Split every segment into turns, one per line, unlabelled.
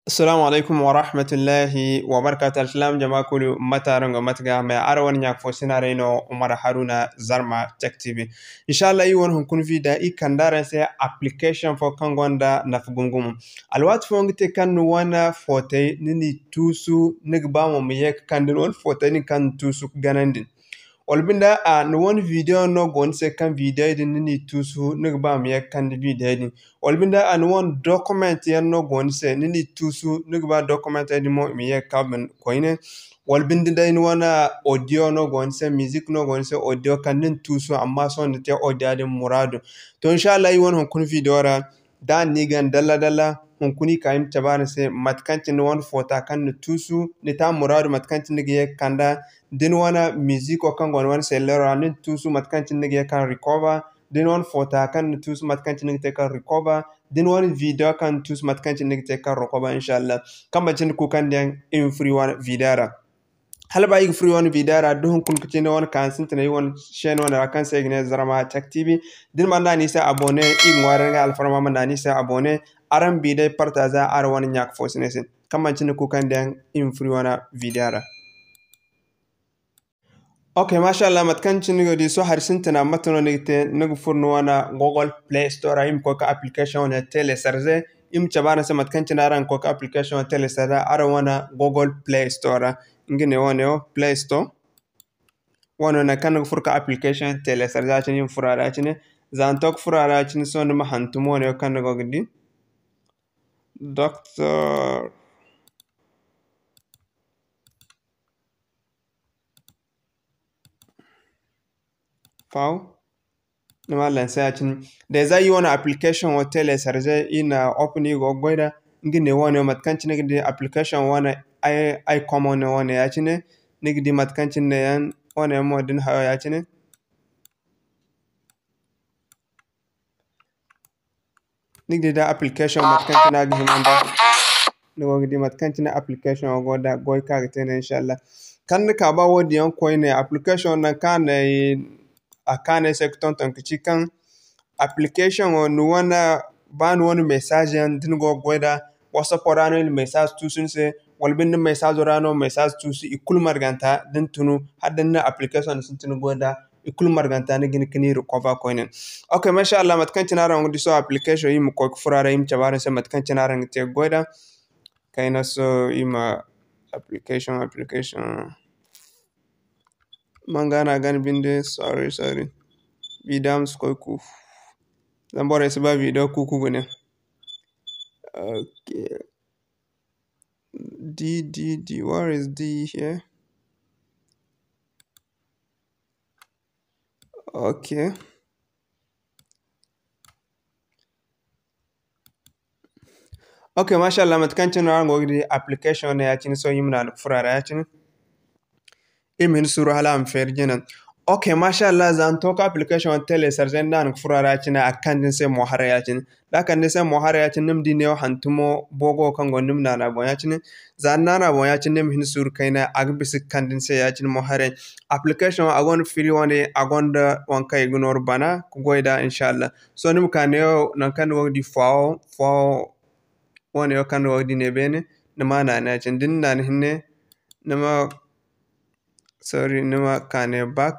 Assalamu alaikum wa rahmatullahi wa barakatuh. Alsalam jama'a kulu matarango matga mai arawan nyak fo sinare no Umar Haruna Zarma Tech TV. Inshallah yi won kun vida I kandara se application fo kangonda na fugungum. Alwat fo ngite kan wana fote nini tusu nigba mo yek kandin won fote ni kan tusu ganandin. Olbinda no one video no gon se kan video din ni tusu nigba mi kan video din olbinda no one document yan no gon se ni tusu nigba document din mo mi kabin koine olbinda dai no wana audio no gon se music no gon se audio kan nin tusu amma son te audio din muradu to inshallah yi won kun video ra da ni gan dalla hun kuni kaim tabana se matkanti no one photo kan tusu ni ta muradu matkanti ni kanda din wana music o kan gon se lera nin tusu matkanti ni kan recover din one photo kan tusu matkanti ni kan recover din one video kan tusu matkanti ni kan recover inshallah kamba cin ku kan den in free one video halba yi free one video ra duhun kun kucin one kan sin tane one chain one kan sai gine Zarma Tech TV din man ni sa abone i ngware ga alfarma man ni sa abone aran bidai partaza ar wani nyak fosnesin kamba cin ku kan den in free one video ra. Okay, mashallah matkan chinigo di so har sintana matano nigte nagu furno wana Google Play Store im ko ka application na telesarze im chabana se matkan chinaran ko ka application telesarze ara wana Google Play Store ngine wana Play Store wana na kan fur ka application telesarze chini furara chini zantok furara chini so numa hantumo ne kan go gidi Doctor Fau nama lansa yacin da za yi wani application wa telesarze ina open go goida ngine wani matkanci ne application wani ai common wani yacin ne gidi matkanci ne yan wani modin hayo yacin nigdi da application matkanci na gihimanda ne gidi matkanci na application goda goy ka gitene inshallah kan ka ba wodi yan koine application na kan akane sekton tankici kan application no wana ban wani message yan din go goida whatsapp rano message tusun se walbin message rano message tusu ikul marganta din tunu hadin na application sun tunu goida ikul marganta ne gini kini recover coin. Okay, mashallah matkan tinara ngi so application yim ko furara yim chabara se matkan tinara ngi te goida kaina so ima application mangana gan binde sorry vidams koiku zambora se ba video kuku gune okay D where is D here okay mashallah matkanci na rango di application ne yacin so yimna furara yacin imin suru hala am ferjena okay mashallah zan to ka application telesarze nan furara yacin akan se mohara yacin da kan se mohara yacin nim di ne hantumo bogo kan gondim na bo yacin zan na bo yacin nim hin suru kaina agbis kan se yacin mohare application agon free one agonda wanka ignore bana ku goida inshallah so nim kan yo nan kan wo di fo wani yo kan wadi ne bene nama na cin din na hinne nama sorry nama kane back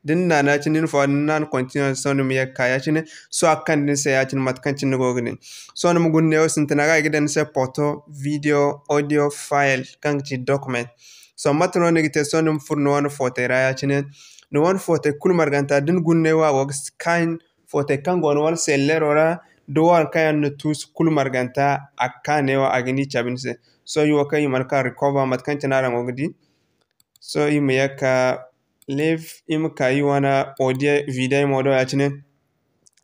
din na cin din for nan continue so num ya kaya cin so akan din sai ya cin matkan cin go gane so num gunne yo sintana ga gidan sai photo video audio file kan ci document so matno ne gite so num furno wan photo ra ya cin no wan photo kul marganta din gunne wa scan photo kan gon wal sellerora duwar kayan na tus kul marganta akane wa agini chabinse so yu kai marka recover matkan tinara ngogdi so im yaka live im kai wana audio video modo yachine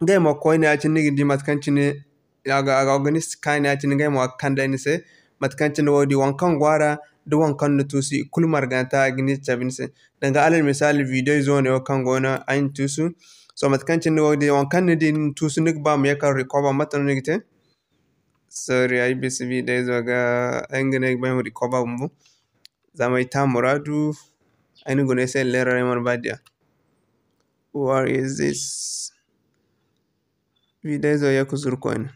ngai mo koine yachine gidi matkan tine aga organis kan yachine ngai mo kanda ni se matkan tine wodi wankan gwara do wankan na tusi kul marganta agini chabinse danga alal misali video zone o kan gona ain tusu so matkan cin wo de on kan din tusunik ba me ka recover matan nigite sorry ai bsb days waga angane ba mu recover mbu zamai ta muradu ani gune sai lera man badia where is this videos ya kuzur coin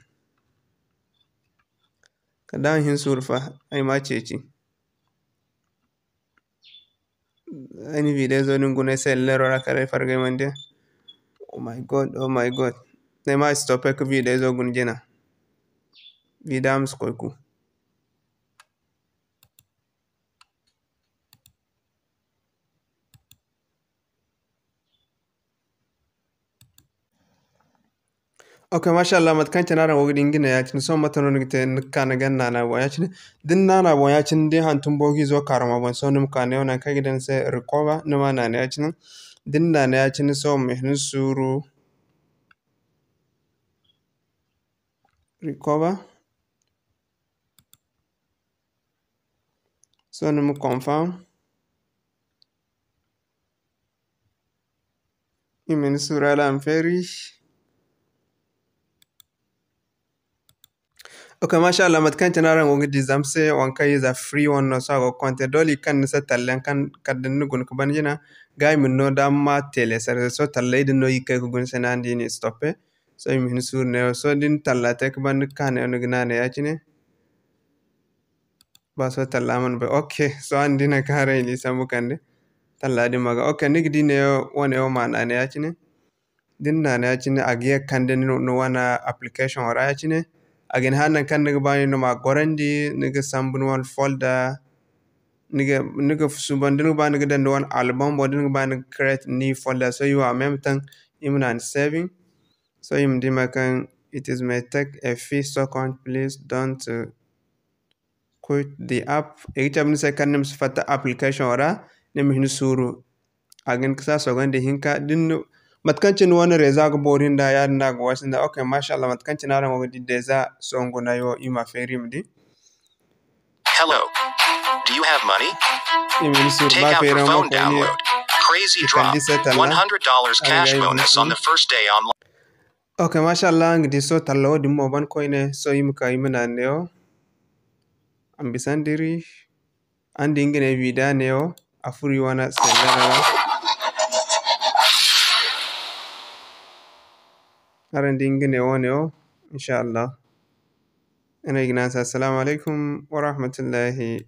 Kadan hin surfa ay ma ceci. Any video zo ningune sellero ra kare farga mande. Oh my god, oh my god. Ne ma stoppe ko video zo gun jena. Vidam skoiku. Okay, mashallah mat kan tanara wogdi ingina yacin so matano nigte kana ganna na bo yacin dinna na bo yacin de hantum bogi zo karama bon so num kana yona kagidan se recover numa na ne yacin dinna na yacin so mehnu suru recover so num confirm imen sura la amferi. Okay, mashallah mat kan tanara wogdi zamse wanka is a free one no so go konte doli kan sa tallan kan kadin gun ko banjina gay min no damma tele sare so tallay din no yikke ko gun senandi ni stoppe so imen sur ne so din talla tek ban kan no gnane yacine ba so talla man be okay so andina kare ni samu kande talla di maga okay nigdi ne wone o man ane yacine din na ne yacine agiye kande no wana application ora yacine again hanan kan niga bani no ma gorandi niga sambun wal folder niga suban niga bani niga dan one album bod niga bani create new folder so you are même temps imnan saving so im di makan it is may take a few seconds please don't quit the app egitam ni kan nim fata application ora nim hin suru again kasa so gande hinka din matkancin wani reza ga borin da ya na ga wasu da okay mashallah matkancin na ran wadi deza songo na yo ima ferim di
hello, do you have money?
imin sur
Take
ba
out your
fera
phone
mo ko ni
download. Crazy drop. $100 cash bonus on the first day online.
Okay, mashallah ngidi so tallo di mo ban ko ne so yim ka imina ne yo ambisandiri andi ngene vida ne yo afuri wana sellara aran dingene wone o inshallah ana ignasa assalamu alaikum wa rahmatullahi